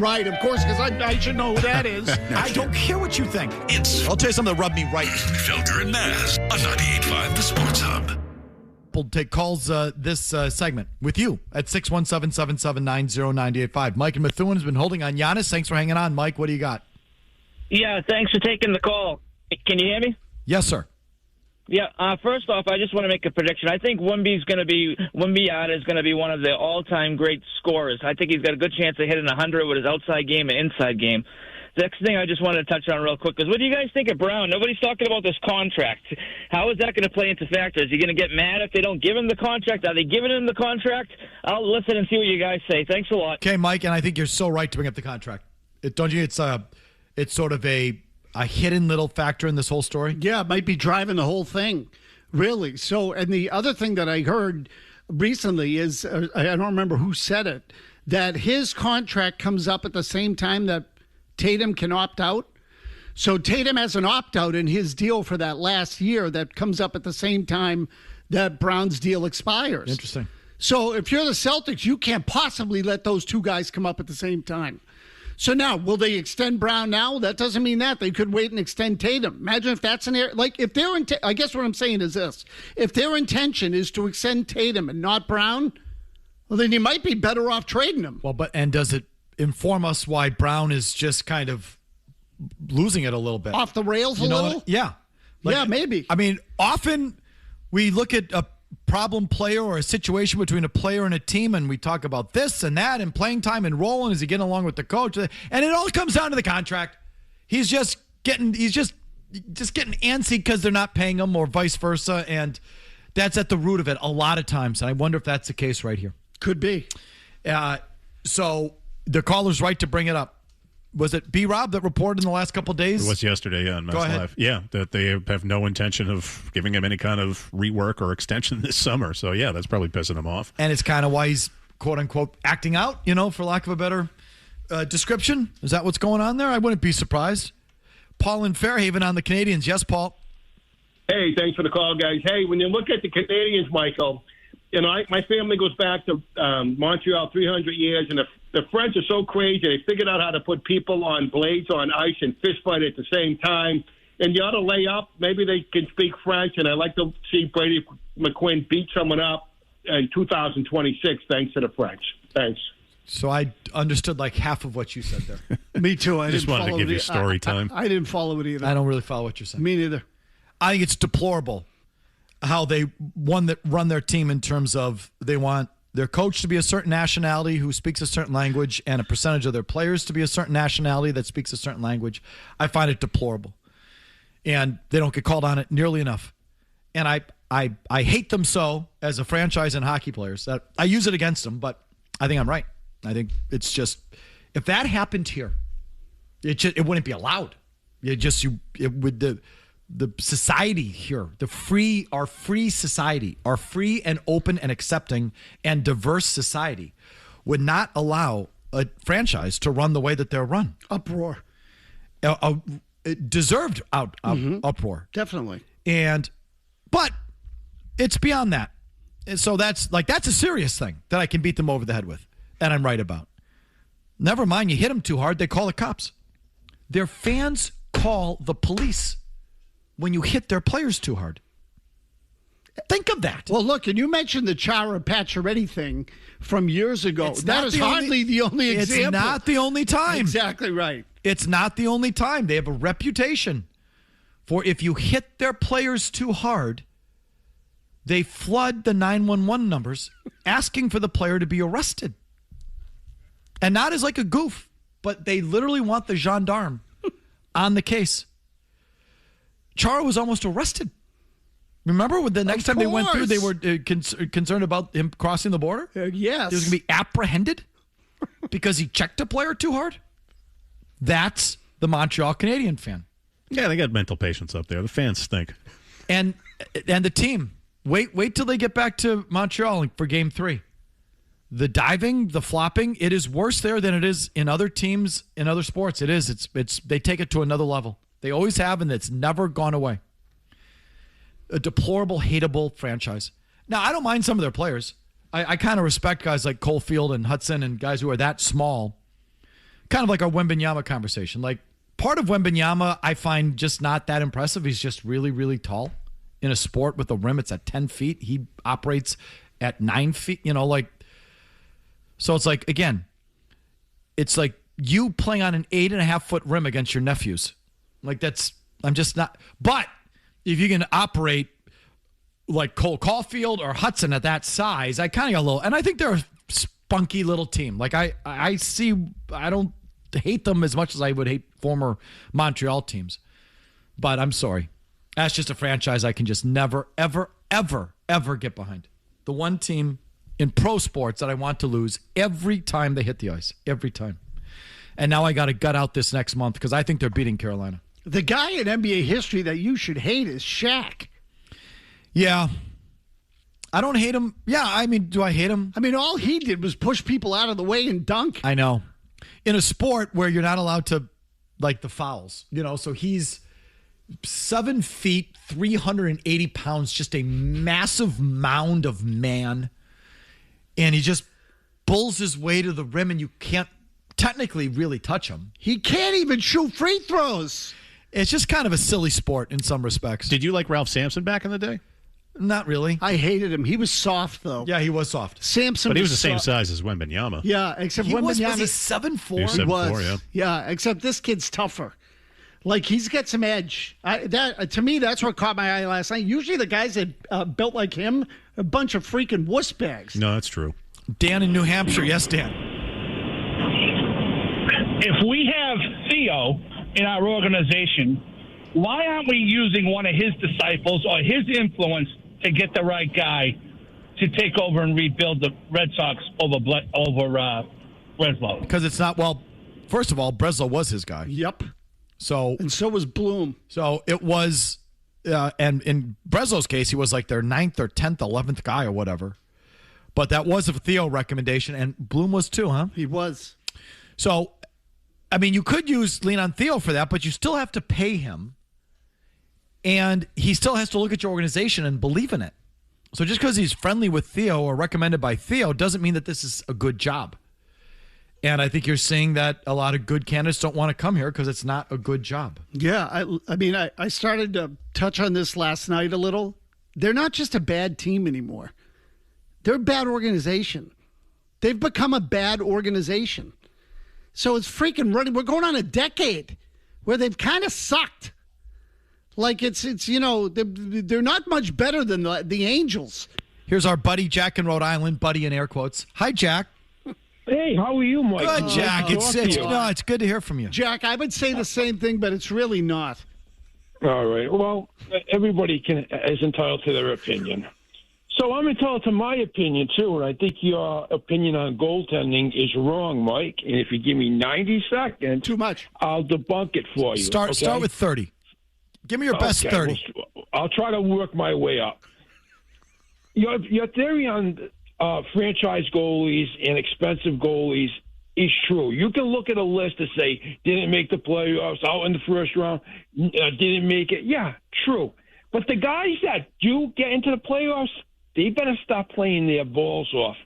Right, of course, because I should know who that is. I don't care what you think. I'll tell you something that rubbed me right. Felger and Maz on 98.5 The Sports Hub. We'll take calls this segment with you at 617-779-0985. Mike and Methuen has been holding on. Giannis, thanks for hanging on. Mike, what do you got? Yeah, thanks for taking the call. Can you hear me? Yes, sir. Yeah, first off, I just want to make a prediction. I think Wembyada is going to be one of the all-time great scorers. I think he's got a good chance of hitting 100 with his outside game and inside game. The next thing I just wanted to touch on real quick is, what do you guys think of Brown? Nobody's talking about this contract. How is that going to play into factors? Are you going to get mad if they don't give him the contract? Are they giving him the contract? I'll listen and see what you guys say. Thanks a lot. Okay, Mike, and I think you're so right to bring up the contract. Don't you? It's sort of a hidden little factor in this whole story. Yeah, it might be driving the whole thing, really. So, and the other thing that I heard recently is, I don't remember who said it, that his contract comes up at the same time that Tatum can opt out. So Tatum has an opt-out in his deal for that last year that comes up at the same time that Brown's deal expires. Interesting. So if you're the Celtics, you can't possibly let those two guys come up at the same time. So now, will they extend Brown now? That doesn't mean that. They could wait and extend Tatum. Imagine if that's an area. Like, if their I guess what I'm saying is this. If their intention is to extend Tatum and not Brown, well, then you might be better off trading him. Well, and does it inform us why Brown is just kind of losing it a little bit? Off the rails a little? Yeah. Yeah, maybe. I mean, often we look at a problem player or a situation between a player and a team, and we talk about this and that and playing time and role, and is he getting along with the coach? And it all comes down to the contract. He's just getting antsy because they're not paying him, or vice versa, and that's at the root of it a lot of times. And I wonder if that's the case right here. Could be. So the caller's right to bring it up. Was it B-Rob that reported in the last couple of days? It was yesterday on Mass Live. Yeah, that they have no intention of giving him any kind of rework or extension this summer. So, yeah, that's probably pissing him off. And it's kind of why he's, quote-unquote, acting out, for lack of a better description. Is that what's going on there? I wouldn't be surprised. Paul in Fairhaven on the Canadians. Yes, Paul? Hey, thanks for the call, guys. Hey, when you look at the Canadians, Michael, my family goes back to Montreal 300 years, and the French are so crazy. They figured out how to put people on blades on ice and fist fight at the same time. And you ought to lay up. Maybe they can speak French, and I'd like to see Brady McQuinn beat someone up in 2026 thanks to the French. Thanks. So I understood like half of what you said there. Me too. I just wanted to give you story time. I didn't follow it either. I don't really follow what you're saying. Me neither. I think it's deplorable how they run their team in terms of they want their coach to be a certain nationality who speaks a certain language and a percentage of their players to be a certain nationality that speaks a certain language. I find it deplorable. And they don't get called on it nearly enough. And I hate them so as a franchise and hockey players. That I use it against them, but I think I'm right. I think it's just, if that happened here, it wouldn't be allowed. The society here, our free society, our free and open and accepting and diverse society would not allow a franchise to run the way that they're run. Uproar. Deserved uproar. Definitely. But it's beyond that. And so that's a serious thing that I can beat them over the head with, and I'm right about. Never mind, you hit them too hard, they call the cops. Their fans call the police when you hit their players too hard. Think of that. Well, look, and you mentioned the Chara Pacioretty thing from years ago. That is hardly the only example. It's not the only time. Exactly right. It's not the only time. They have a reputation for if you hit their players too hard, they flood the 911 numbers asking for the player to be arrested. And not as like a goof, but they literally want the gendarme on the case. Chara was almost arrested. Remember when the next time they went through, they were concerned about him crossing the border? Yes. He was going to be apprehended because he checked a player too hard? That's the Montreal Canadian fan. Yeah, they got mental patients up there. The fans stink. And the team, wait till they get back to Montreal for Game 3. The diving, the flopping, it is worse there than it is in other teams, in other sports. It is. It's they take it to another level. They always have, and it's never gone away. A deplorable, hateable franchise. Now, I don't mind some of their players. I kind of respect guys like Caulfield and Hudson and guys who are that small kind of like our Wembanyama conversation. Like, part of Wembanyama I find just not that impressive. He's just really, really tall. In a sport with a rim, it's at 10 feet. He operates at 9 feet, So it's like, again, it's like you playing on an 8.5-foot rim against your nephews. Like, I'm just not. But if you can operate like Cole Caulfield or Hudson at that size, I kind of got a little, and I think they're a spunky little team. Like, I don't hate them as much as I would hate former Montreal teams. But I'm sorry. That's just a franchise I can just never, ever, ever, ever get behind. The one team in pro sports that I want to lose every time they hit the ice. Every time. And now I got to gut out this next month because I think they're beating Carolina. The guy in NBA history that you should hate is Shaq. Yeah. I don't hate him. Yeah, I mean, do I hate him? I mean, all he did was push people out of the way and dunk. I know. In a sport where you're not allowed to, like, the fouls. So he's 7 feet, 380 pounds, just a massive mound of man. And he just bulls his way to the rim, and you can't technically really touch him. He can't even shoot free throws. It's just kind of a silly sport in some respects. Did you like Ralph Sampson back in the day? Not really. I hated him. He was soft, though. Yeah, he was soft. Sampson, but he was the same size as Wembanyama. Yeah, except Wembanyama was he 7'4"? He was 7'4", yeah. Yeah, except this kid's tougher. Like, he's got some edge. To me, that's what caught my eye last night. Usually the guys that built like him, a bunch of freaking wuss bags. No, that's true. Dan in New Hampshire. Yes, Dan. If we have Theo in our organization, why aren't we using one of his disciples or his influence to get the right guy to take over and rebuild the Red Sox over Breslow? Because it's not, well, first of all, Breslow was his guy. Yep. And so was Bloom. So it was, and in Breslow's case, he was like their 9th or 10th, 11th guy or whatever. But that was a Theo recommendation, and Bloom was too, huh? He was. So, I mean, you could lean on Theo for that, but you still have to pay him. And he still has to look at your organization and believe in it. So just because he's friendly with Theo or recommended by Theo doesn't mean that this is a good job. And I think you're seeing that a lot of good candidates don't want to come here because it's not a good job. Yeah, I mean, I started to touch on this last night a little. They're not just a bad team anymore. They're a bad organization. They've become a bad organization. So it's freaking running. We're going on a decade where they've kind of sucked. Like it's they're not much better than the Angels. Here's our buddy Jack in Rhode Island, buddy in air quotes. Hi, Jack. Hey, how are you, Mike? Good, Jack. It's good to hear from you. Jack, I would say the same thing, but it's really not. All right. Well, everybody is entitled to their opinion. So I'm entitled to my opinion, too, and I think your opinion on goaltending is wrong, Mike. And if you give me 90 seconds, too much, I'll debunk it for you. Start with 30. Give me your best 30. Well, I'll try to work my way up. Your theory on franchise goalies and expensive goalies is true. You can look at a list and say, didn't make the playoffs, out in the first round, didn't make it. Yeah, true. But the guys that do get into the playoffs, they better stop playing their balls off.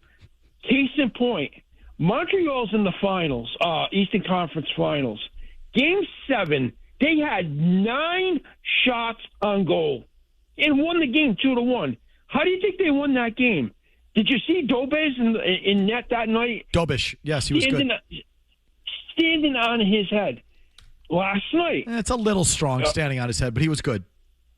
Case in point, Montreal's in the finals, Eastern Conference Finals. Game 7, they had 9 shots on goal and won the game 2-1. How do you think they won that game? Did you see Dobes in net that night? Dobish, yes, he was good. Standing on his head last night. It's a little strong standing on his head, but he was good.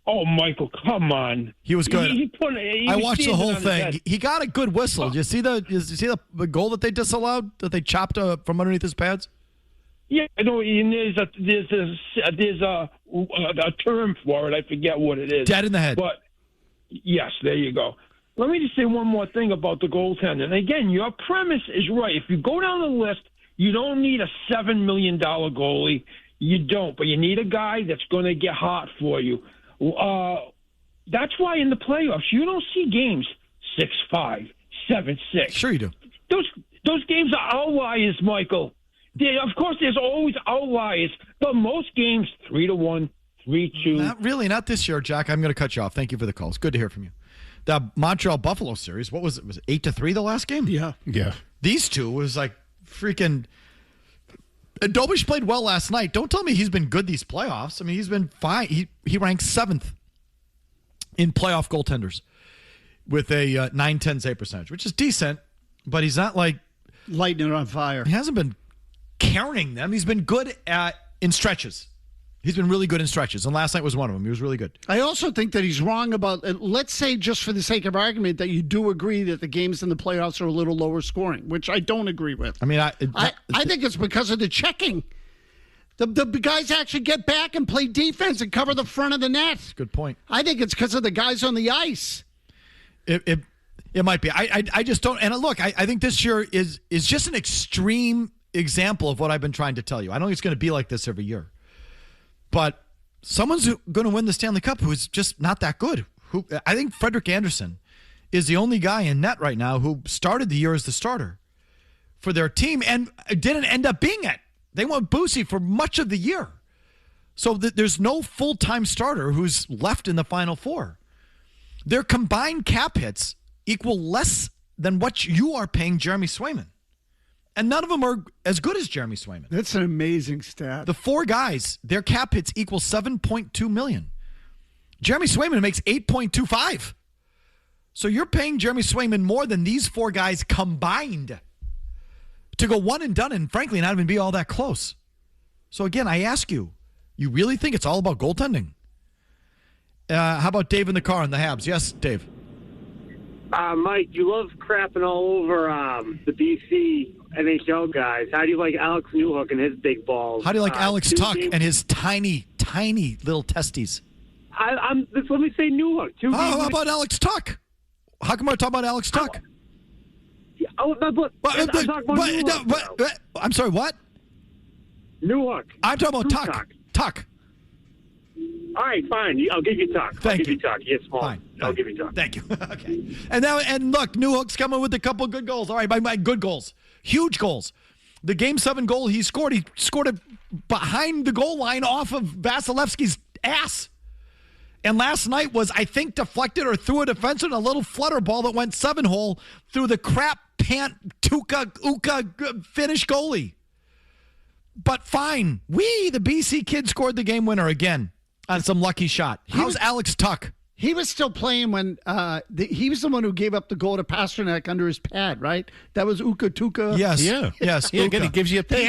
Oh, Michael, come on. He was good. I watched the whole thing. He got a good whistle. Did you see the goal that they disallowed, that they chopped from underneath his pads? Yeah, I know. There's a term for it. I forget what it is. Dead in the head. But yes, there you go. Let me just say one more thing about the goaltender. And again, your premise is right. If you go down the list, you don't need a $7 million goalie. You don't, but you need a guy that's going to get hot for you. That's why in the playoffs you don't see games 6-5, 7-6. Sure you do. Those games are outliers, Michael. Of course, there's always outliers, but most games 3-1, 3-2. Not really, not this year, Jack. I'm going to cut you off. Thank you for the call. It's good to hear from you. The Montreal Buffalo series, what was it? Was it 8-3 the last game? Yeah. These two was like freaking Dobish played well last night. Don't tell me he's been good these playoffs. I mean, he's been fine. He ranks 7th in playoff goaltenders with a 9-10 save percentage, which is decent, but he's not like lighting it on fire. He hasn't been carrying them. He's been good in stretches. He's been really good in stretches, and last night was one of them. He was really good. I also think that he's wrong about, let's say just for the sake of argument, that you do agree that the games in the playoffs are a little lower scoring, which I don't agree with. I mean, I think it's because of the checking. The guys actually get back and play defense and cover the front of the net. Good point. I think it's because of the guys on the ice. It might be. I just don't. And look, I think this year is just an extreme example of what I've been trying to tell you. I don't think it's going to be like this every year. But someone's going to win the Stanley Cup who is just not that good. I think Frederik Andersen is the only guy in net right now who started the year as the starter for their team and didn't end up being it. They went Boosie for much of the year. So there's no full-time starter who's left in the Final Four. Their combined cap hits equal less than what you are paying Jeremy Swayman. And none of them are as good as Jeremy Swayman. That's an amazing stat. The 4 guys, their cap hits equal $7.2 million. Jeremy Swayman makes $8.25. So you're paying Jeremy Swayman more than these 4 guys combined to go one and done and, frankly, not even be all that close. So, again, I ask you, you really think it's all about goaltending? How about Dave in the car in the Habs? Yes, Dave. Mike, you love crapping all over the BC NHL guys. How do you like Alex Newhook and his big balls? How do you like Alex Tuck and his tiny, tiny little testes? Let me say Newhook. How about Alex Tuck? How come I talk about Alex Tuck? I'm talking about I'm sorry, what? Newhook. I'm talking about Tuck. All right, fine. I'll give you Tuck. Thank you. I'll give you Tuck. He gets small. Fine. I'll give you Tuck. Thank you. Okay. And look, Newhook's coming with a couple good goals. All right, my good goals. Huge goals. The Game 7 goal he scored it behind the goal line off of Vasilevsky's ass. And last night was, I think, deflected or threw a defenseman a little flutter ball that went 7-hole through the crap pant Uka Finnish goalie. But fine. The BC kid scored the game winner again on some lucky shot. How's Alex Tuck? He was still playing when he was the one who gave up the goal to Pasternak under his pad, right? That was Uka Tuka. Yes. Yeah. Yes. Yeah, again, he gives you a peek. He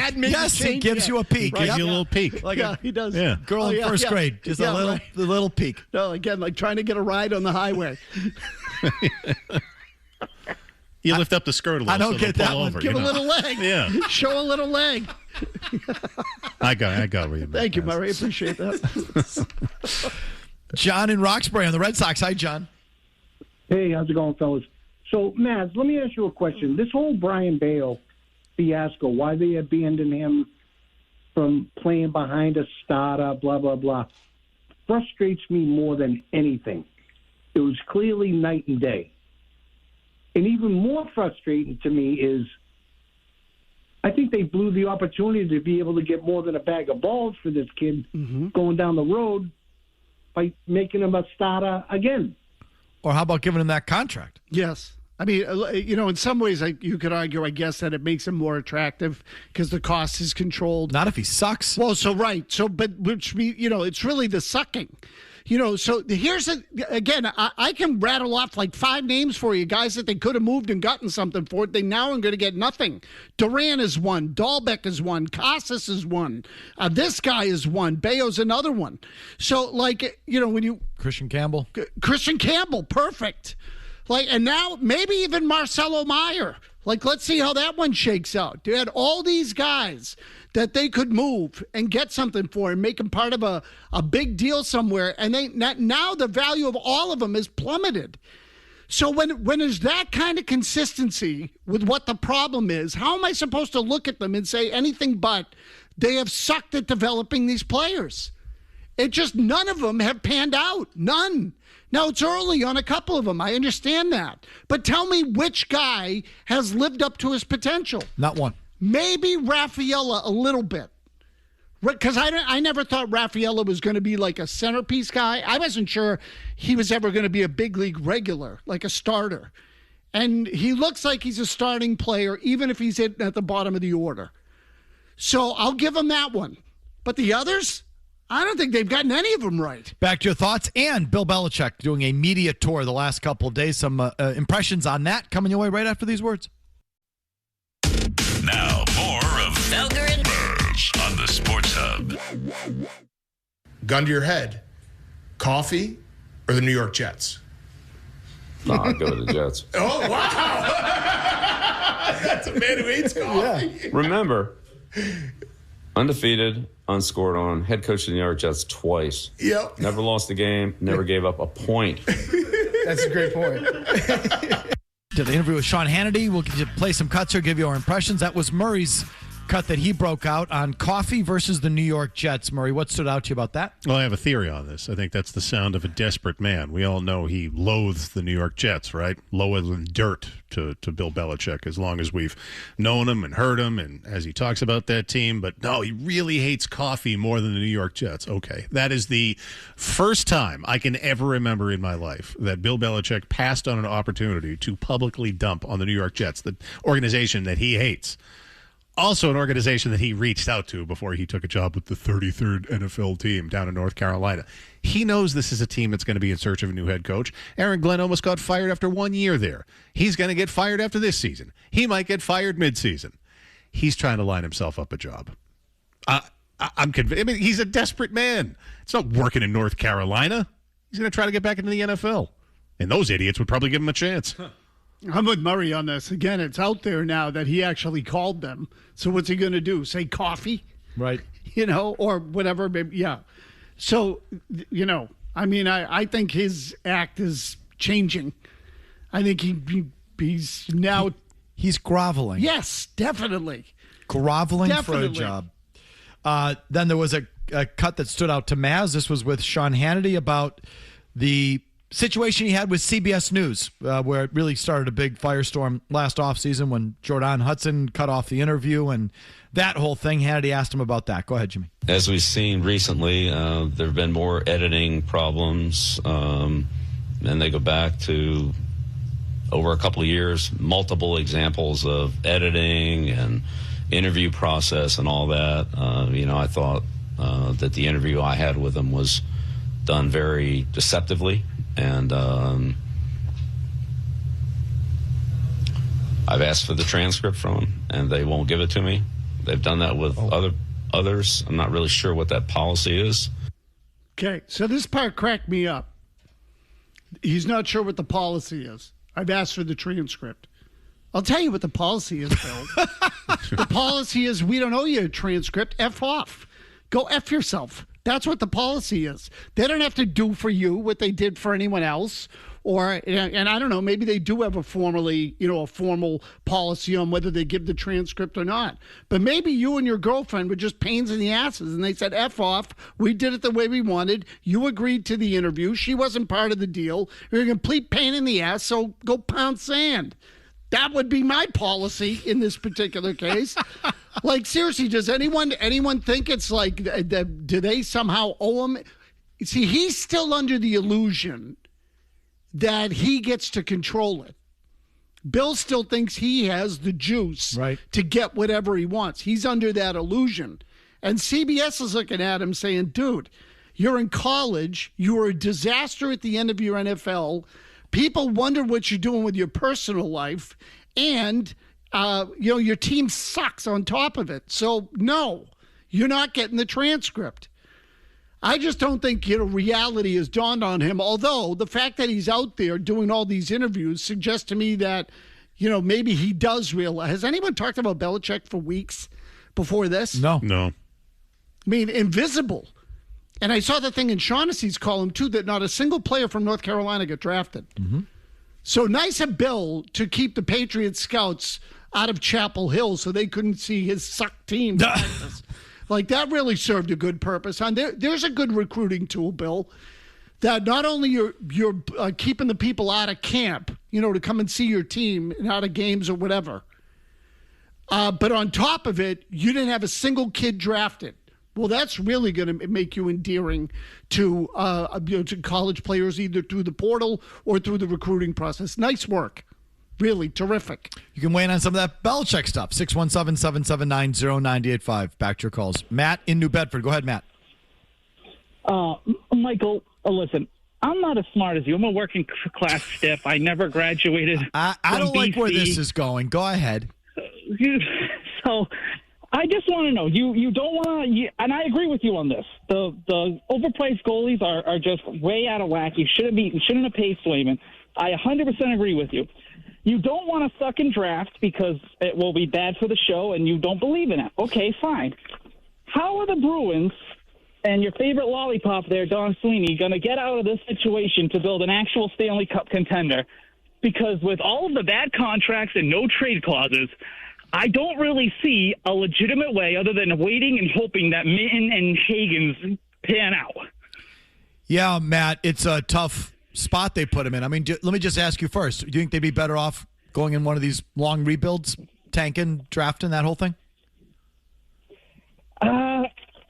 gives you a peek. Gives you a little peek. Like he does. Yeah. Girl in first grade. Just a little peek. No, again, like trying to get a ride on the highway. You lift up the skirt a little. I don't get that one. Over, Give a little leg. Yeah. Show a little leg. I got where you. Thank you, Murray. Appreciate that. John in Roxbury on the Red Sox. Hi, John. Hey, how's it going, fellas? So, Maz, let me ask you a question. This whole Brian Bale fiasco, why they abandoned him from playing behind a starter, blah, blah, blah, frustrates me more than anything. It was clearly night and day. And even more frustrating to me is I think they blew the opportunity to be able to get more than a bag of balls for this kid going down the road by making him a starter again. Or how about giving him that contract? Yes. I mean, in some ways, you could argue, I guess, that it makes him more attractive because the cost is controlled. Not if he sucks. Well, it's really the sucking. So here's again, I can rattle off like 5 names for you, guys that they could have moved and gotten something for it. They now are going to get nothing. Duran is one. Dahlbeck is one. Casas is one. This guy is one. Bayo's another one. So, when you... Christian Campbell, perfect. And now maybe even Marcelo Meyer. Let's see how that one shakes out. They had all these guys that they could move and get something for and make them part of a big deal somewhere. And now the value of all of them is plummeted. So when there's that kind of consistency with what the problem is, how am I supposed to look at them and say anything but they have sucked at developing these players? None of them have panned out. None. Now, it's early on a couple of them. I understand that. But tell me which guy has lived up to his potential. Not one. Maybe Raffaella a little bit. Because I never thought Raffaella was going to be like a centerpiece guy. I wasn't sure he was ever going to be a big league regular, like a starter. And he looks like he's a starting player, even if he's at the bottom of the order. So I'll give him that one. But the others, I don't think they've gotten any of them right. Back to your thoughts, and Bill Belichick doing a media tour the last couple of days. Some impressions on that coming your way right after these words. Now, more of Felger and Burge on the Sports Hub. Gun to your head, coffee or the New York Jets? No, I'd go to the Jets. Oh, wow. That's a man who hates coffee. Yeah. Remember, undefeated, unscored on, head coach of the New York Jets twice. Yep. Never lost a game, never gave up a point. That's a great point. Did the interview with Sean Hannity. We'll play some cuts here, give you our impressions. That was Murray's cut that he broke out on coffee versus the New York Jets. Murray, what stood out to you about that? Well, I have a theory on this. I think that's the sound of a desperate man. We all know he loathes the New York Jets, right? Lower than dirt to Bill Belichick, as long as we've known him and heard him and as he talks about that team. But no, he really hates coffee more than the New York Jets. Okay, that is the first time I can ever remember in my life that Bill Belichick passed on an opportunity to publicly dump on the New York Jets, the organization that he hates. Also an organization that he reached out to before he took a job with the 33rd NFL team down in North Carolina. He knows this is a team that's going to be in search of a new head coach. Aaron Glenn almost got fired after 1 year there. He's going to get fired after this season. He might get fired midseason. He's trying to line himself up a job. I'm convinced. I mean, he's a desperate man. It's not working in North Carolina. He's going to try to get back into the NFL. And those idiots would probably give him a chance. I'm with Murray on this. Again, it's out there now that he actually called them. So what's he going to do? Say coffee? Right. Or whatever. Maybe, yeah. So, I mean, I think his act is changing. I think he's now... He's groveling. Yes, definitely. Groveling for a job. Then there was a cut that stood out to Maz. This was with Sean Hannity about the situation he had with CBS News, where it really started a big firestorm last offseason when Jordan Hudson cut off the interview and that whole thing. Hannity asked him about that. Go ahead, Jimmy. As we've seen recently, there have been more editing problems, and they go back to over a couple of years, multiple examples of editing and interview process and all that. I thought that the interview I had with him was done very deceptively. And I've asked for the transcript from them, and they won't give it to me. They've done that with others. I'm not really sure what that policy is. Okay, so this part cracked me up. He's not sure what the policy is. I've asked for the transcript. I'll tell you what the policy is, Bill. The policy is we don't owe you a transcript. F off. Go F yourself. That's what the policy is. They don't have to do for you what they did for anyone else. And I don't know, maybe they do have a formal policy on whether they give the transcript or not. But maybe you and your girlfriend were just pains in the asses and they said, F off. We did it the way we wanted. You agreed to the interview. She wasn't part of the deal. You're a complete pain in the ass, so go pound sand. That would be my policy in this particular case. Like, seriously, does anyone think it's like, do they somehow owe him? See, he's still under the illusion that he gets to control it. Bill still thinks he has the juice to get whatever he wants. He's under that illusion. And CBS is looking at him saying, dude, you're in college. You were a disaster at the end of your NFL. People wonder what you're doing with your personal life, and your team sucks on top of it. So, no, you're not getting the transcript. I just don't think reality has dawned on him, although the fact that he's out there doing all these interviews suggests to me that, maybe he does realize. Has anyone talked about Belichick for weeks before this? No. I mean, invisible. And I saw the thing in Shaughnessy's column, too, that not a single player from North Carolina got drafted. Mm-hmm. So nice of Bill to keep the Patriots scouts out of Chapel Hill so they couldn't see his suck team practice. Like, that really served a good purpose. And there's a good recruiting tool, Bill, that not only you're keeping the people out of camp, to come and see your team and out of games or whatever, but on top of it, you didn't have a single kid drafted. Well, that's really going to make you endearing to college players, either through the portal or through the recruiting process. Nice work. Really terrific. You can weigh in on some of that Belichick stuff. 617-779-0985. Back to your calls. Matt in New Bedford. Go ahead, Matt. Michael, listen, I'm not as smart as you. I'm a working class stiff. I never graduated. I don't like where this is going. Go ahead. So I just want to know, you don't want to, and I agree with you on this. The overpriced goalies are just way out of whack. You shouldn't have paid Swayman. I 100% agree with you. You don't want to suck and draft because it will be bad for the show and you don't believe in it. Okay, fine. How are the Bruins and your favorite lollipop there, Don Sweeney, going to get out of this situation to build an actual Stanley Cup contender? Because with all of the bad contracts and no trade clauses, I don't really see a legitimate way other than waiting and hoping that Mitten and Hagens pan out. Yeah, Matt, it's a tough spot they put him in. I mean, let me just ask you first. Do you think they'd be better off going in one of these long rebuilds, tanking, drafting, that whole thing?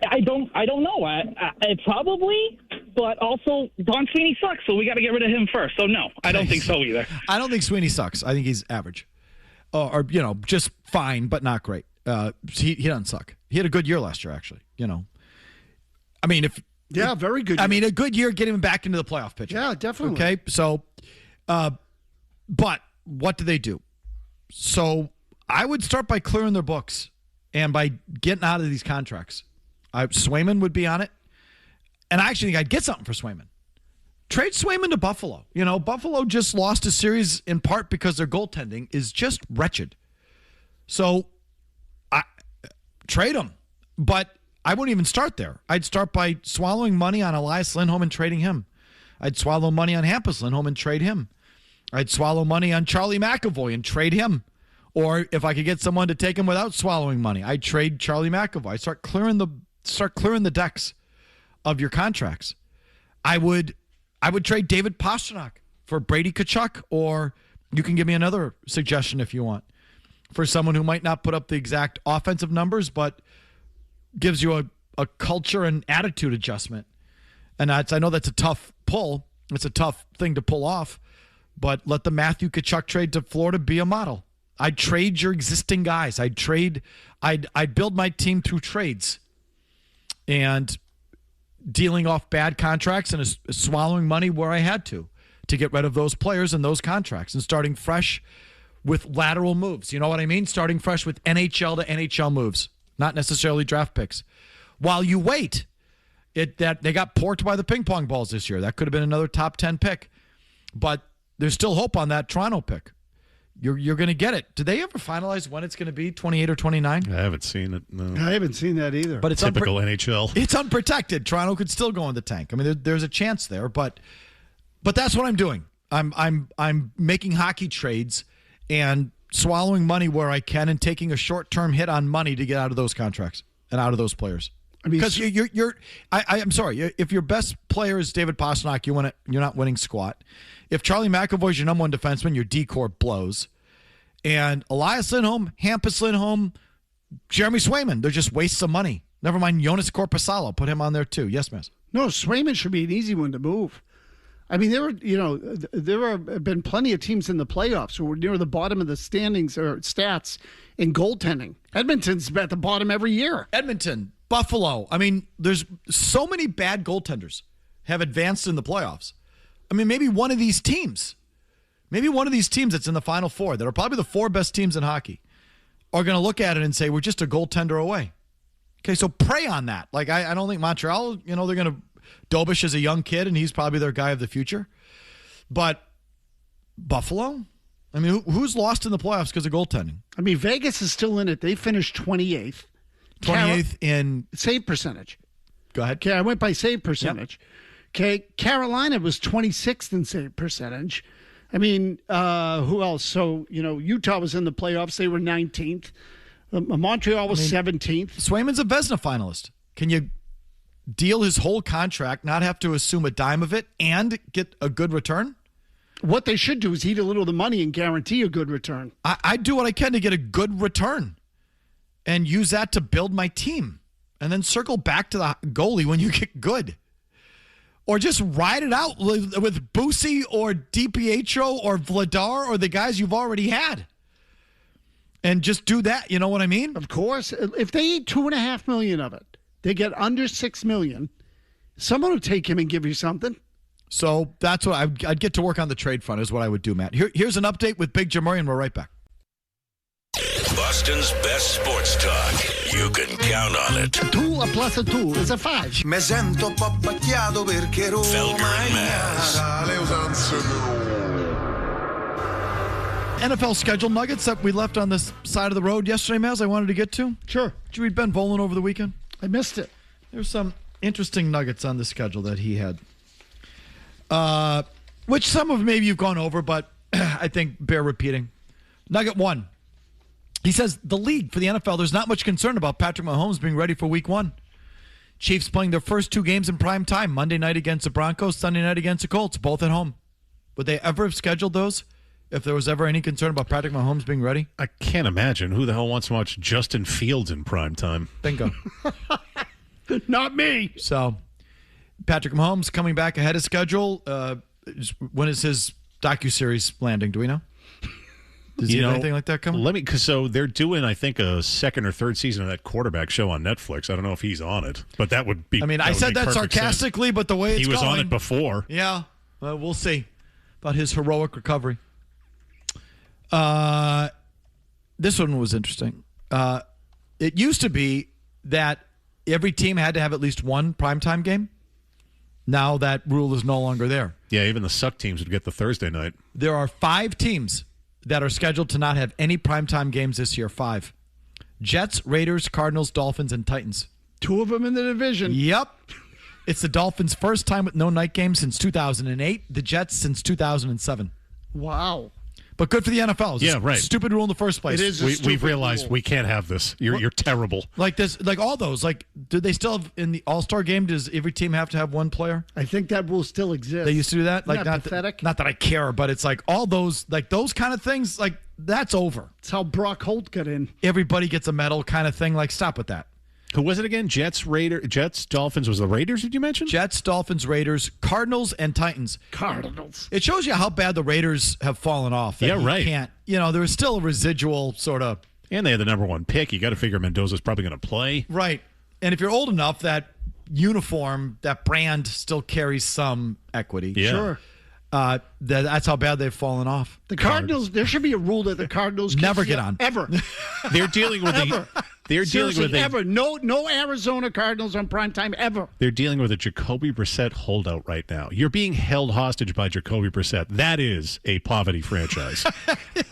I don't know. I probably, but also Don Sweeney sucks, so we got to get rid of him first. So no, I don't think so either. I don't think Sweeney sucks. I think he's average, or just fine, but not great. He doesn't suck. He had a good year last year, actually. I mean, very good year. I mean, a good year getting him back into the playoff picture. Yeah, definitely. Okay, so, but what do they do? So I would start by clearing their books and by getting out of these contracts. Swayman would be on it. And I actually think I'd get something for Swayman. Trade Swayman to Buffalo. Buffalo just lost a series in part because their goaltending is just wretched. So trade him. But I wouldn't even start there. I'd start by swallowing money on Elias Lindholm and trading him. I'd swallow money on Hampus Lindholm and trade him. I'd swallow money on Charlie McAvoy and trade him. Or if I could get someone to take him without swallowing money, I'd trade Charlie McAvoy. I'd start clearing the decks of your contracts. I would trade David Pastrnak for Brady Tkachuk, or you can give me another suggestion if you want, for someone who might not put up the exact offensive numbers, but gives you a culture and attitude adjustment. And I know that's a tough pull. It's a tough thing to pull off, but let the Matthew Tkachuk trade to Florida be a model. I'd trade your existing guys. I'd build my team through trades and dealing off bad contracts and swallowing money where I had to get rid of those players and those contracts and starting fresh with lateral moves. You know what I mean? Starting fresh with NHL to NHL moves, not necessarily draft picks. While you wait, that they got porked by the ping pong balls this year. That could have been another top 10 pick, but there's still hope on that Toronto pick. You're going to get it. Did they ever finalize when it's going to be, 28 or 29? I haven't seen it. No. I haven't seen that either. But it's typical NHL. It's unprotected. Toronto could still go in the tank. I mean, there's a chance there, but that's what I'm doing. I'm making hockey trades and swallowing money where I can and taking a short-term hit on money to get out of those contracts and out of those players. I mean, because I'm sorry. If your best player is David Pastrnak, you're not winning squat. If Charlie McAvoy is your number one defenseman, your D-core blows. And Elias Lindholm, Hampus Lindholm, Jeremy Swayman, they're just wastes of money. Never mind Jonas Korpisalo. Put him on there too. Yes, miss. No, Swayman should be an easy one to move. I mean, there have been plenty of teams in the playoffs who were near the bottom of the standings or stats in goaltending. Edmonton's at the bottom every year. Edmonton, Buffalo. I mean, there's so many bad goaltenders have advanced in the playoffs. I mean, maybe one of these teams that's in the Final Four, that are probably the four best teams in hockey, are going to look at it and say, we're just a goaltender away. Okay, so prey on that. Like, I don't think Montreal, they're going to, Dobish is a young kid, and he's probably their guy of the future. But Buffalo? I mean, who's lost in the playoffs because of goaltending? I mean, Vegas is still in it. They finished 28th. 28th in save percentage. Go ahead. Okay, I went by save percentage. Yep. Okay, Carolina was 26th in save percentage. I mean, who else? So, Utah was in the playoffs. They were 19th. Montreal was 17th. Swayman's a Vezina finalist. Can you deal his whole contract, not have to assume a dime of it, and get a good return? What they should do is eat a little of the money and guarantee a good return. I do what I can to get a good return and use that to build my team and then circle back to the goalie when you get good. Or just ride it out with Boosie or DiPietro or Vladar or the guys you've already had. And just do that. You know what I mean? Of course. If they eat $2.5 million of it, they get under $6 million. Someone will take him and give you something. So that's what I'd get to work on the trade front is what I would do, Matt. Here's an update with Big Jim Murray, and we're right back. Boston's best sports talk. You can count on it. 2 plus 2 is a 5. Felger and Maz. NFL schedule nuggets that we left on this side of the road yesterday, Maz, I wanted to get to. Sure. Did you read Ben Volen over the weekend? I missed it. There's some interesting nuggets on the schedule that he had. Which some of maybe you've gone over, but I think bear repeating. Nugget 1. He says, the league for the NFL, there's not much concern about Patrick Mahomes being ready for week 1. Chiefs playing their first 2 games in prime time, Monday night against the Broncos, Sunday night against the Colts, both at home. Would they ever have scheduled those if there was ever any concern about Patrick Mahomes being ready? I can't imagine. Who the hell wants to watch Justin Fields in prime time? Bingo. Not me. So, Patrick Mahomes coming back ahead of schedule. When is his docuseries landing? Do we know? Does he have anything like that coming? So they're doing, I think, a second or third season of that quarterback show on Netflix. I don't know if he's on it, but that would be. I mean, I said that sarcastically, but the way it's going, he was on it before. Yeah, we'll see about his heroic recovery. This one was interesting. It used to be that every team had to have at least one primetime game. Now that rule is no longer there. Yeah, even the suck teams would get the Thursday night. There are 5 teams that are scheduled to not have any primetime games this year. 5. Jets, Raiders, Cardinals, Dolphins, and Titans. 2 of them in the division. Yep. It's the Dolphins' first time with no night games since 2008. The Jets since 2007. Wow. But good for the NFL. It's yeah, right. Stupid rule in the first place. It is. We've realized rule. We can't have this. You're terrible. Like this, like all those. Like, do they still have in the All-Star game? Does every team have to have one player? I think that rule still exists. They used to do that. Like, not pathetic. Not that I care, but it's like all those, like those kind of things. Like that's over. It's how Brock Holt got in. Everybody gets a medal, kind of thing. Like, stop with that. Who was it again? Jets, Dolphins. Was the Raiders, did you mention? Jets, Dolphins, Raiders, Cardinals, and Titans. Cardinals. It shows you how bad the Raiders have fallen off. Yeah, right. Can't, there was still a residual sort of. And they had the number 1 pick. You got to figure Mendoza's probably going to play. Right. And if you're old enough, that uniform, that brand still carries some equity. Yeah. Sure. That's how bad they've fallen off. The Cardinals, there should be a rule that the Cardinals never get on. Ever. They're dealing with ever. No Arizona Cardinals on primetime ever. They're dealing with a Jacoby Brissett holdout right now. You're being held hostage by Jacoby Brissett. That is a poverty franchise.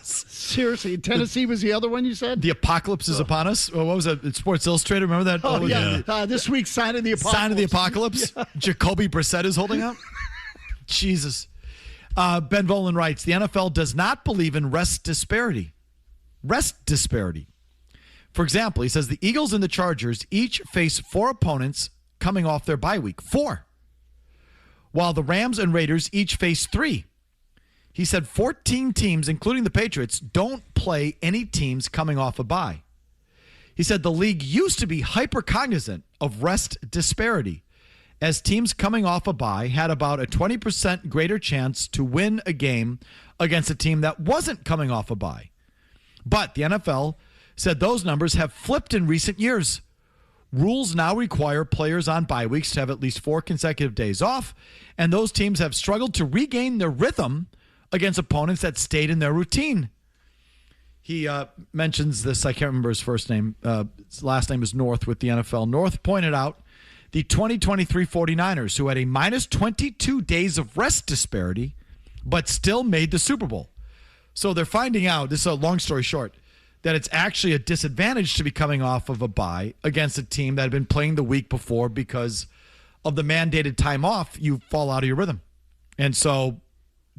Seriously, Tennessee was the other one you said? The apocalypse is upon us. What was it? Sports Illustrated. Remember that? Oh, yeah. This week's sign of the apocalypse. Sign of the apocalypse. Yeah. Jacoby Brissett is holding up. Jesus. Ben Volen writes, the NFL does not believe in rest disparity. For example, he says the Eagles and the Chargers each face 4 opponents coming off their bye week. 4. While the Rams and Raiders each face 3. He said 14 teams, including the Patriots, don't play any teams coming off a bye. He said the league used to be hyper-cognizant of rest disparity, as teams coming off a bye had about a 20% greater chance to win a game against a team that wasn't coming off a bye. But the NFL said those numbers have flipped in recent years. Rules now require players on bye weeks to have at least 4 consecutive days off, and those teams have struggled to regain their rhythm against opponents that stayed in their routine. He mentions this, I can't remember his first name. His last name is North with the NFL. North pointed out the 2023 49ers, who had a minus 22 days of rest disparity, but still made the Super Bowl. So they're finding out, this is a long story short, that it's actually a disadvantage to be coming off of a bye against a team that had been playing the week before because of the mandated time off, you fall out of your rhythm. And so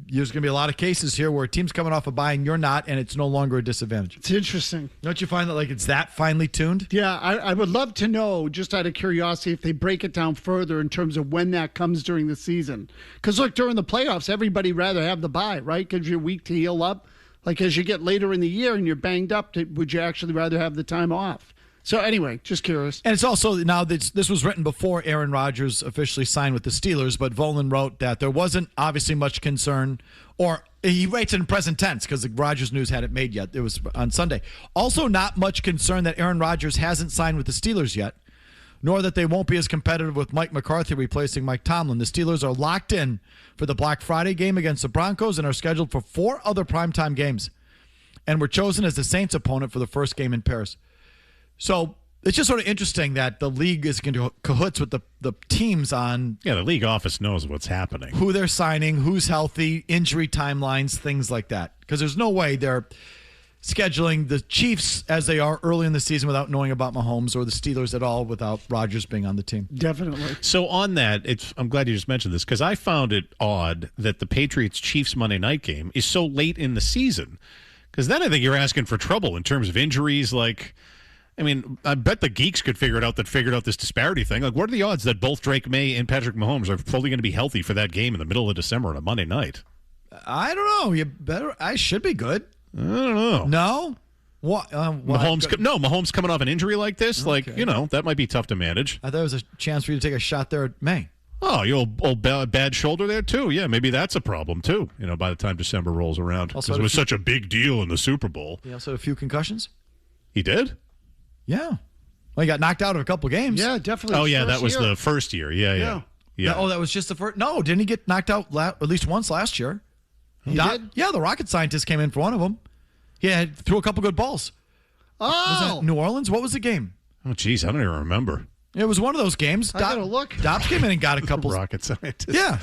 there's going to be a lot of cases here where a team's coming off a bye and you're not, and it's no longer a disadvantage. It's interesting. Don't you find that like it's that finely tuned? Yeah, I would love to know, just out of curiosity, if they break it down further in terms of when that comes during the season. Because, look, during the playoffs, everybody rather have the bye, right? Gives you a week to heal up. Like, as you get later in the year and you're banged up, would you actually rather have the time off? So anyway, just curious. And it's also, now this was written before Aaron Rodgers officially signed with the Steelers, but Volan wrote that there wasn't obviously much concern, or he writes it in present tense because the Rodgers news hadn't made yet. It was on Sunday. Also not much concern that Aaron Rodgers hasn't signed with the Steelers yet, nor that they won't be as competitive with Mike McCarthy replacing Mike Tomlin. The Steelers are locked in for the Black Friday game against the Broncos and are scheduled for 4 other primetime games, and were chosen as the Saints opponent for the first game in Paris. So it's just sort of interesting that the league is going to cahoots with the teams on the league office knows what's happening, who they're signing, who's healthy, injury timelines, things like that. Because there's no way they're scheduling the Chiefs as they are early in the season without knowing about Mahomes, or the Steelers at all without Rodgers being on the team. Definitely. So on that, I'm glad you just mentioned this, because I found it odd that the Patriots-Chiefs Monday night game is so late in the season, because then I think you're asking for trouble in terms of injuries. Like, I mean, I bet the geeks could figure out this disparity thing. Like, what are the odds that both Drake May and Patrick Mahomes are fully going to be healthy for that game in the middle of December on a Monday night? I don't know. I should be good. I don't know. No? What? Mahomes coming off an injury like this, Okay. that might be tough to manage. I thought it was a chance for you to take a shot there at May. Oh, you old bad shoulder there, too. Yeah, maybe that's a problem, too, by the time December rolls around. Because it was such a big deal in the Super Bowl. He also had a few concussions? He did? Yeah. Well, he got knocked out of a couple games. Yeah, definitely. Oh, yeah, that was the first year. Yeah. Oh, that was just the first? No, didn't he get knocked out at least once last year? He did? Yeah, the rocket scientist came in for one of them. He threw a couple good balls. Oh. Was that New Orleans? What was the game? Oh, geez, I don't even remember. It was one of those games. I gotta look. Dobbs came in and got a couple. Rocket scientist. Yeah.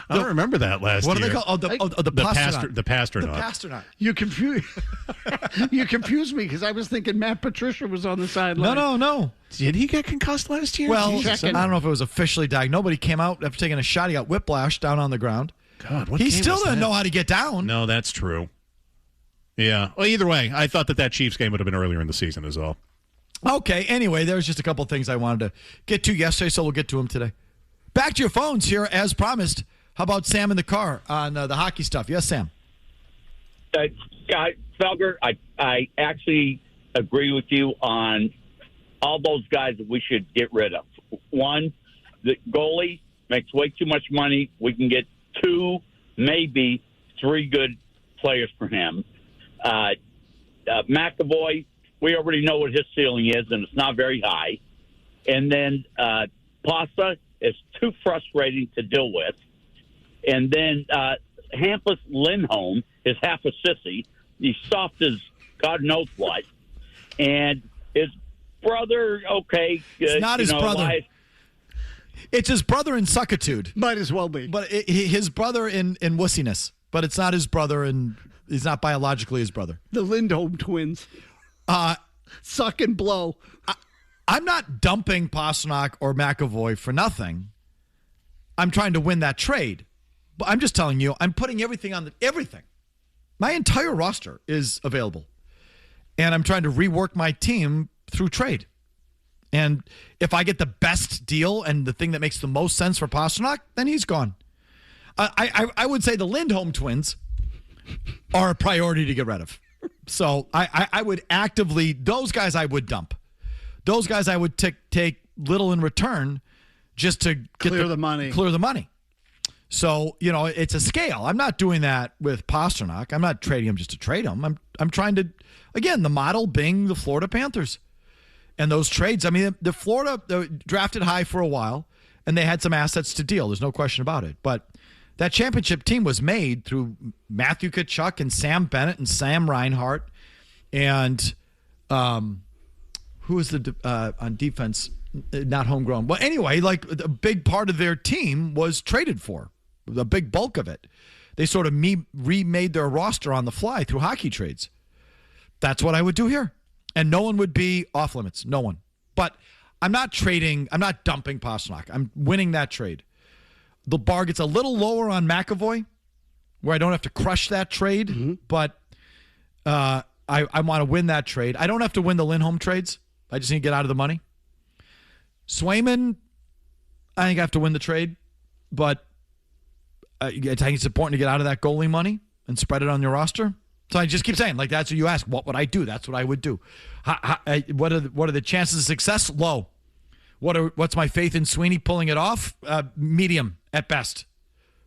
I don't remember that last year. What do they call? Oh, the Pasternaut. The Pasternaut. The Pasternaut. You confused me because I was thinking Matt Patricia was on the sideline. No. Did he get concussed last year? Well, I don't know if it was officially diagnosed. Nobody came out after taking a shot. He got whiplash down on the ground. God, what he game still was didn't that? know how to get down. No, that's true. Yeah. Well, either way, I thought that Chiefs game would have been earlier in the season is all. Okay, anyway, there's just a couple of things I wanted to get to yesterday, so we'll get to them today. Back to your phones here, as promised. How about Sam in the car on the hockey stuff? Yes, Sam. Felger, I actually agree with you on all those guys that we should get rid of. One, the goalie makes way too much money. We can get 2, maybe 3 good players for him. McAvoy, we already know what his ceiling is, and it's not very high. And then Pasta is too frustrating to deal with. And then Hampus Lindholm is half a sissy. He's soft as God knows what. And his brother, okay. It's not his brother. It's his brother in suckitude. Might as well be. But his brother in wussiness. But it's not his brother, and he's not biologically his brother. The Lindholm twins. Suck and blow. I'm not dumping Pasternak or McAvoy for nothing. I'm trying to win that trade. But I'm just telling you, I'm putting everything on everything. My entire roster is available. And I'm trying to rework my team through trade. And if I get the best deal and the thing that makes the most sense for Pasternak, then he's gone. I would say the Lindholm twins are a priority to get rid of. So I would actively, those guys I would dump. Those guys I would take little in return just to clear the money. Clear the money. So, it's a scale. I'm not doing that with Pasternak. I'm not trading him just to trade him. I'm trying to, again, the model being the Florida Panthers. And those trades, the Florida drafted high for a while, and they had some assets to deal. There's no question about it. But that championship team was made through Matthew Tkachuk and Sam Bennett and Sam Reinhart. And who was on defense? Not homegrown. Well, anyway, a big part of their team was traded for. The big bulk of it. They sort of remade their roster on the fly through hockey trades. That's what I would do here. And no one would be off limits. No one. But I'm not trading. I'm not dumping Pasternak. I'm winning that trade. The bar gets a little lower on McAvoy, where I don't have to crush that trade. Mm-hmm. But I want to win that trade. I don't have to win the Lindholm trades. I just need to get out of the money. Swayman, I think I have to win the trade. But I think it's important to get out of that goalie money and spread it on your roster. So I just keep saying, like, that's what you ask. What would I do? That's what I would do. What are the chances of success? Low. What's my faith in Sweeney pulling it off? Medium at best.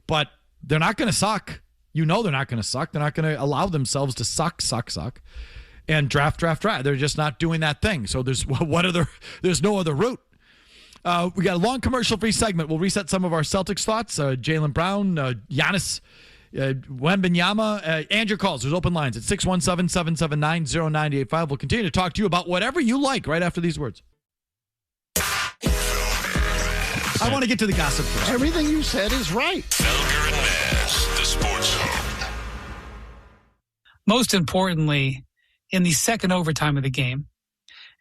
But they're not going to suck. You know they're not going to suck. They're not going to allow themselves to suck, and draft. They're just not doing that thing. So there's no other route. We got a long commercial-free segment. We'll reset some of our Celtics thoughts. Jaylen Brown, Giannis, Wembanyama, and your calls. There's open lines at 617-779-0985. We'll continue to talk to you about whatever you like right after these words. I want to get to the gossip first. Everything you said is right. Felger and Maz, the Sports Zone. Most importantly, in the second overtime of the game,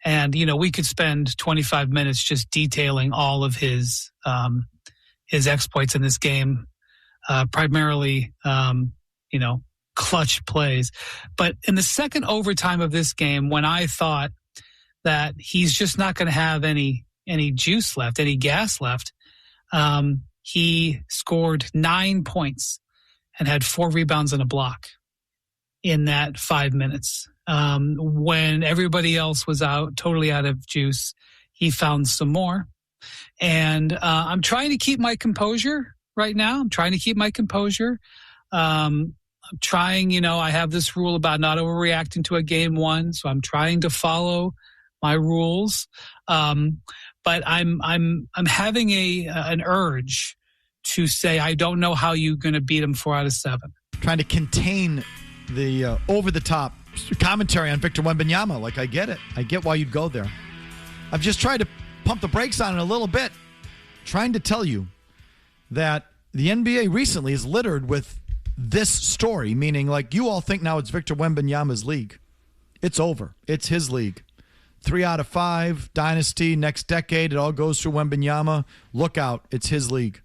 and, we could spend 25 minutes just detailing all of his exploits in this game, primarily, clutch plays. But in the second overtime of this game, when I thought that he's just not going to have any juice left, any gas left, he scored 9 points and had 4 rebounds and a block in that 5 minutes. When everybody else was totally out of juice, he found some more. And I'm trying to keep my composure right now. I'm trying, I have this rule about not overreacting to a game one, so I'm trying to follow my rules. But I'm having an urge to say I don't know how you're going to beat him 4 out of 7. Trying to contain the over-the-top commentary on Victor Wembanyama. Like, I get it. I get why you'd go there. I've just tried to pump the brakes on it a little bit, trying to tell you that the NBA recently is littered with this story, meaning, like, you all think now it's Victor Wembanyama's league. It's over. It's his league. 3 out of 5, dynasty, next decade, it all goes through Wembanyama. Look out. It's his league.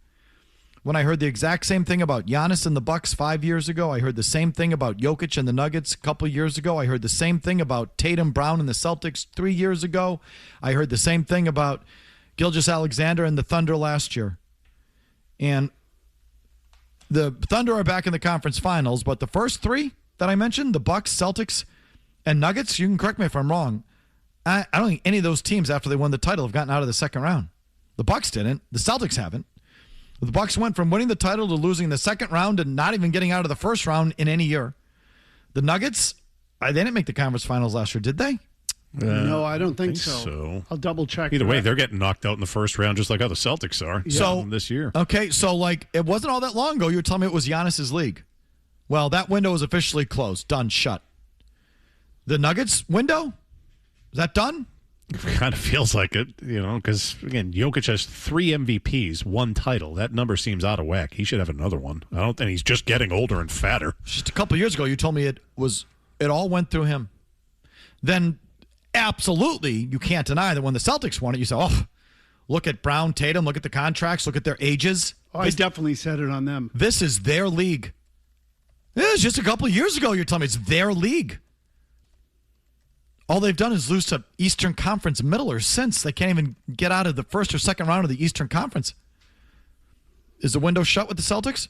When I heard the exact same thing about Giannis and the Bucks 5 years ago, I heard the same thing about Jokic and the Nuggets a couple years ago. I heard the same thing about Tatum, Brown, and the Celtics 3 years ago. I heard the same thing about Gilgeous-Alexander and the Thunder last year. And the Thunder are back in the conference finals, but the first 3 that I mentioned, the Bucks, Celtics, and Nuggets, you can correct me if I'm wrong, I don't think any of those teams after they won the title have gotten out of the second round. The Bucks didn't. The Celtics haven't. The Bucks went from winning the title to losing the second round and not even getting out of the first round in any year. The Nuggets, they didn't make the conference finals last year, did they? No, I don't think so. I'll double check. Either way, they're getting knocked out in the first round just like how the Celtics are this year. Okay, so like it wasn't all that long ago you were telling me it was Giannis's league. Well, that window is officially closed, done, shut. The Nuggets window, is that done? It kind of feels like it, because, again, Jokic has 3 MVPs, 1 title. That number seems out of whack. He should have another one. And he's just getting older and fatter. Just a couple of years ago, you told me it all went through him. Then, absolutely, you can't deny that when the Celtics won it, you say, look at Brown, Tatum, look at the contracts, look at their ages. I definitely said it on them. This is their league. It was just a couple of years ago, you're telling me it's their league. All they've done is lose to Eastern Conference middlers since. They can't even get out of the first or second round of the Eastern Conference. Is the window shut with the Celtics?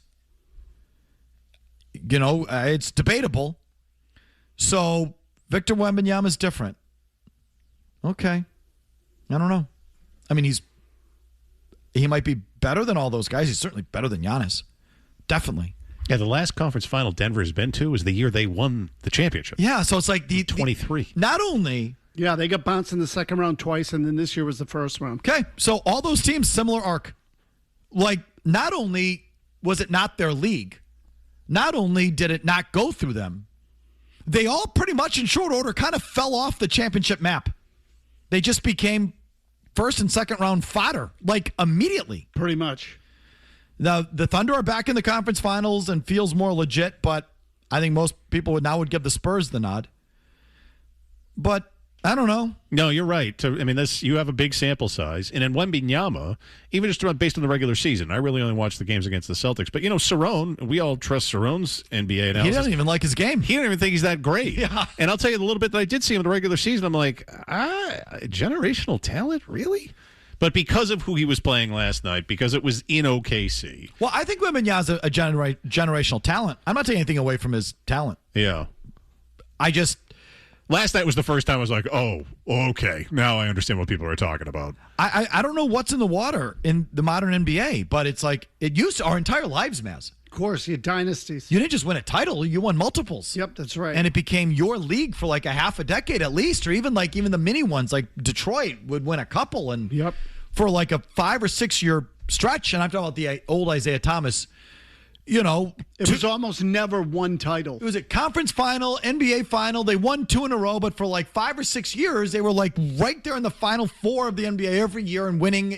It's debatable. So, Victor Wembanyama is different. Okay. I don't know. I mean, he might be better than all those guys. He's certainly better than Giannis. Definitely. Yeah, the last conference final Denver has been to was the year they won the championship. Yeah, so it's like the 23. Not only... Yeah, they got bounced in the second round twice, and then this year was the first round. Okay, so all those teams, similar arc. Like, not only was it not their league, not only did it not go through them, they all pretty much in short order kind of fell off the championship map. They just became first and second round fodder, like immediately. Pretty much. Now, the Thunder are back in the conference finals and feels more legit, but I think most people would give the Spurs the nod. But I don't know. No, you're right. I mean, you have a big sample size. And in Wembanyama, even just based on the regular season, I really only watched the games against the Celtics. But, Cerrone, we all trust Cerrone's NBA analysis. He doesn't even like his game. He didn't even think he's that great. Yeah. And I'll tell you the little bit that I did see him in the regular season, I'm like, generational talent? Really? But because of who he was playing last night, because it was in OKC. Well, I think Wembanyama's a generational talent. I'm not taking anything away from his talent. Yeah. Last night was the first time I was like, oh, okay. Now I understand what people are talking about. I don't know what's in the water in the modern NBA, but it's like it used to our entire lives, Maz. Of course, you had dynasties. You didn't just win a title, you won multiples. Yep, that's right. And it became your league for like a half a decade at least, or even the mini ones, like Detroit would win a couple and for like a 5 or 6 year stretch. And I'm talking about the old Isaiah Thomas. It was almost never one title. It was a conference final, NBA final. They won 2 in a row, but for like 5 or 6 years, they were like right there in the final 4 of the NBA every year and winning,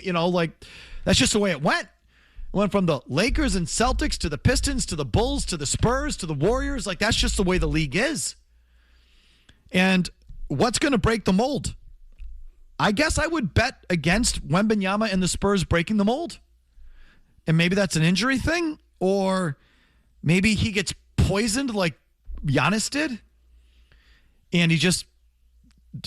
that's just the way it went. It went from the Lakers and Celtics to the Pistons to the Bulls to the Spurs to the Warriors. Like, that's just the way the league is. And what's going to break the mold? I guess I would bet against Wembanyama and the Spurs breaking the mold. And maybe that's an injury thing. Or maybe he gets poisoned like Giannis did, and he just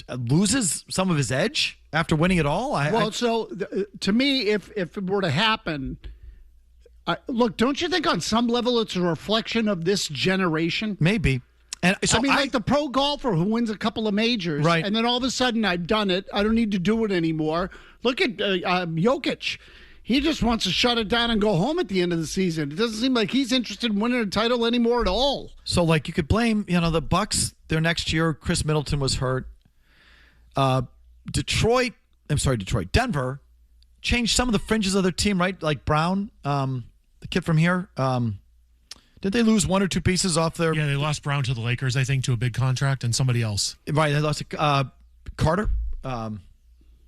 loses some of his edge after winning it all. To me, if it were to happen, look, don't you think on some level it's a reflection of this generation? Maybe. And so like the pro golfer who wins a couple of majors, right? And then all of a sudden, I've done it. I don't need to do it anymore. Look at Jokic. He just wants to shut it down and go home at the end of the season. It doesn't seem like he's interested in winning a title anymore at all. So, like, you could blame, the Bucks. Their next year, Chris Middleton was hurt. Denver changed some of the fringes of their team, right? Like Brown, the kid from here. Did they lose 1 or 2 pieces off their? Yeah, they lost Brown to the Lakers, I think, to a big contract, and somebody else. Right, they lost Carter.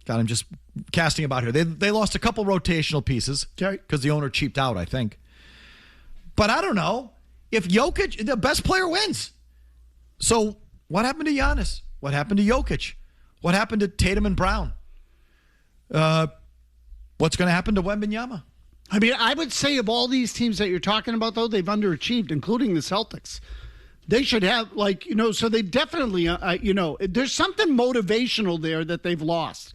God, I'm just casting about here. They lost a couple rotational pieces because the owner cheaped out, I think. But I don't know. If Jokic, the best player wins. So what happened to Giannis? What happened to Jokic? What happened to Tatum and Brown? What's going to happen to Wembanyama? I mean, I would say of all these teams that you're talking about, though, they've underachieved, including the Celtics. They should have, so they definitely, there's something motivational there that they've lost.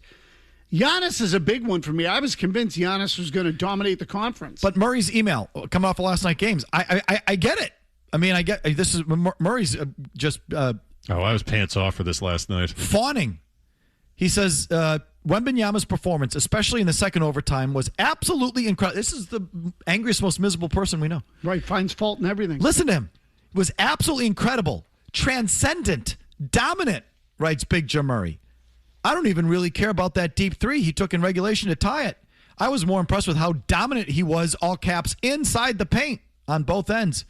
Giannis is a big one for me. I was convinced Giannis was going to dominate the conference. But Murray's email coming off of last night's games, I get it. I mean, I get this is Murray's just. I was pants off for this last night. Fawning. He says Wembanyama's performance, especially in the second overtime, was absolutely incredible. This is the angriest, most miserable person we know. Right, finds fault in everything. Listen to him. It was absolutely incredible, transcendent, dominant, writes Big Jim Murray. I don't even really care about that deep 3 he took in regulation to tie it. I was more impressed with how dominant he was, all caps, inside the paint on both ends,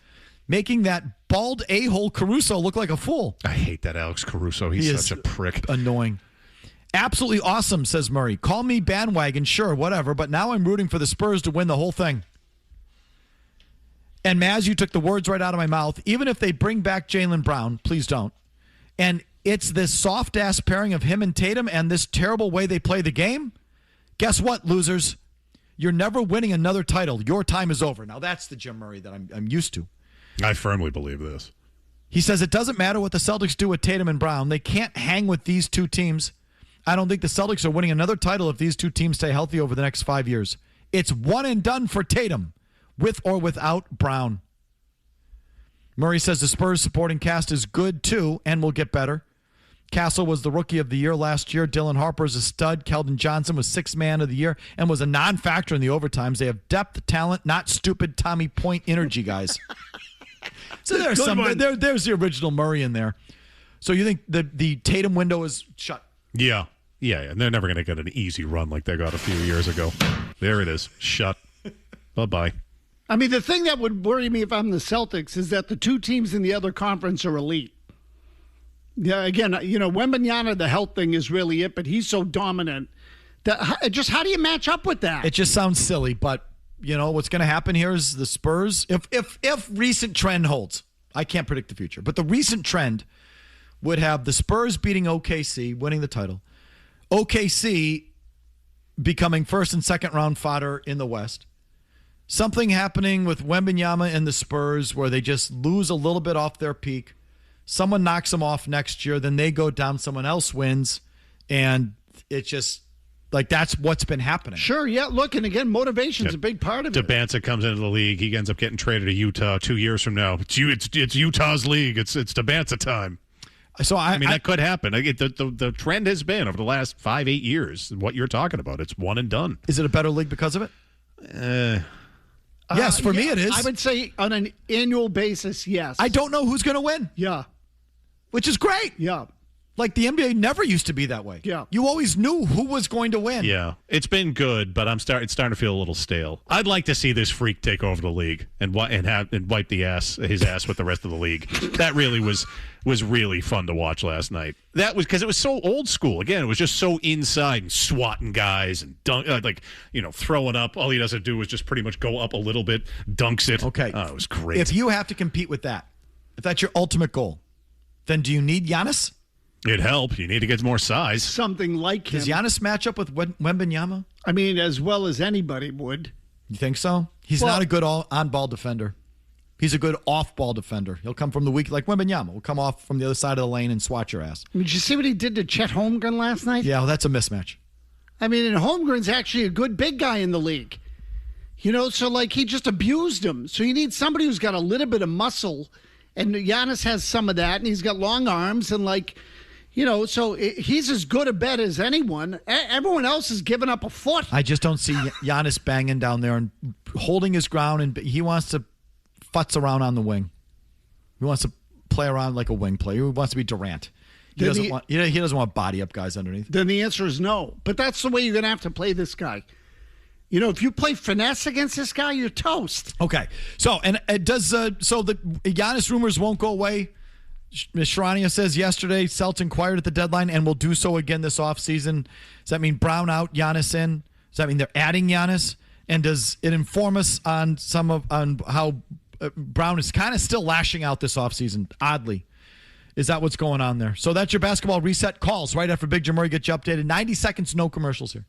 making that bald a-hole Caruso look like a fool. I hate that Alex Caruso. He's such a prick. Annoying. Absolutely awesome, says Murray. Call me bandwagon, sure, whatever, but now I'm rooting for the Spurs to win the whole thing. And Maz, you took the words right out of my mouth. Even if they bring back Jaylen Brown, please don't. And it's this soft-ass pairing of him and Tatum and this terrible way they play the game. Guess what, losers? You're never winning another title. Your time is over. Now, that's the Jim Murray that I'm used to. I firmly believe this. He says it doesn't matter what the Celtics do with Tatum and Brown. They can't hang with these two teams. I don't think the Celtics are winning another title if these two teams stay healthy over the next 5 years. It's one and done for Tatum, with or without Brown. Murray says the Spurs supporting cast is good, too, and will get better. Castle was the Rookie of the Year last year. Dylan Harper is a stud. Keldon Johnson was Sixth Man of the Year and was a non-factor in the overtimes. They have depth, talent, not stupid Tommy Point energy, guys. So there's the original Murray in there. So you think the Tatum window is shut? Yeah. And they're never going to get an easy run like they got a few years ago. There it is. Shut. Bye-bye. I mean, the thing that would worry me if I'm the Celtics is that the 2 teams in the other conference are elite. Yeah, again, Wembanyama, the health thing is really it, but he's so dominant. Just how do you match up with that? It just sounds silly, but what's going to happen here is the Spurs, if recent trend holds, I can't predict the future, but the recent trend would have the Spurs beating OKC, winning the title, OKC becoming first and second round fodder in the West, something happening with Wembanyama and the Spurs where they just lose a little bit off their peak. Someone knocks them off next year, then they go down, someone else wins, and it's just like that's what's been happening. Sure, yeah. Look, and again, motivation's a big part of it. Debanza comes into the league. He ends up getting traded to Utah 2 years from now. It's Utah's league. It's Debanza time. I mean, that could happen. The trend has been over the last 5-8 years, what you're talking about. It's one and done. Is it a better league because of it? Yes, for me it is. I would say on an annual basis, yes. I don't know who's going to win. Yeah. Which is great. Yeah. Like the NBA never used to be that way. Yeah. You always knew who was going to win. Yeah. It's been good, but it's starting to feel a little stale. I'd like to see this freak take over the league and wipe his ass with the rest of the league. That really was really fun to watch last night. That was because it was so old school. Again, it was just so inside and swatting guys and throwing up. All he doesn't do is just pretty much go up a little bit, dunks it. Okay. Oh, it was great. If you have to compete with that, if that's your ultimate goal, then do you need Giannis? It'd help. You need to get more size. Something like him. Does Giannis match up with Wembanyama? I mean, as well as anybody would. You think so? He's not a good on-ball defender. He's a good off-ball defender. He'll come from the weak, like Wembanyama. Will come off from the other side of the lane and swat your ass. Did you see what he did to Chet Holmgren last night? Yeah, well, that's a mismatch. I mean, and Holmgren's actually a good big guy in the league. So like he just abused him. So you need somebody who's got a little bit of muscle, and Giannis has some of that, and he's got long arms, and so he's as good a bet as anyone. Everyone else is giving up a foot. I just don't see Giannis banging down there and holding his ground, and he wants to futz around on the wing. He wants to play around like a wing player. He wants to be Durant. He doesn't want to body up guys underneath. Then the answer is no. But that's the way you're going to have to play this guy. If you play finesse against this guy, you're toast. Okay. So, and it does the Giannis rumors won't go away. Ms. Sharania says yesterday, Celtics inquired at the deadline and will do so again this offseason. Does that mean Brown out, Giannis in? Does that mean they're adding Giannis? And does it inform us on how Brown is kind of still lashing out this offseason, oddly? Is that what's going on there? So that's your basketball reset. Calls right after Big Jim Murray gets you updated. 90 seconds, no commercials here.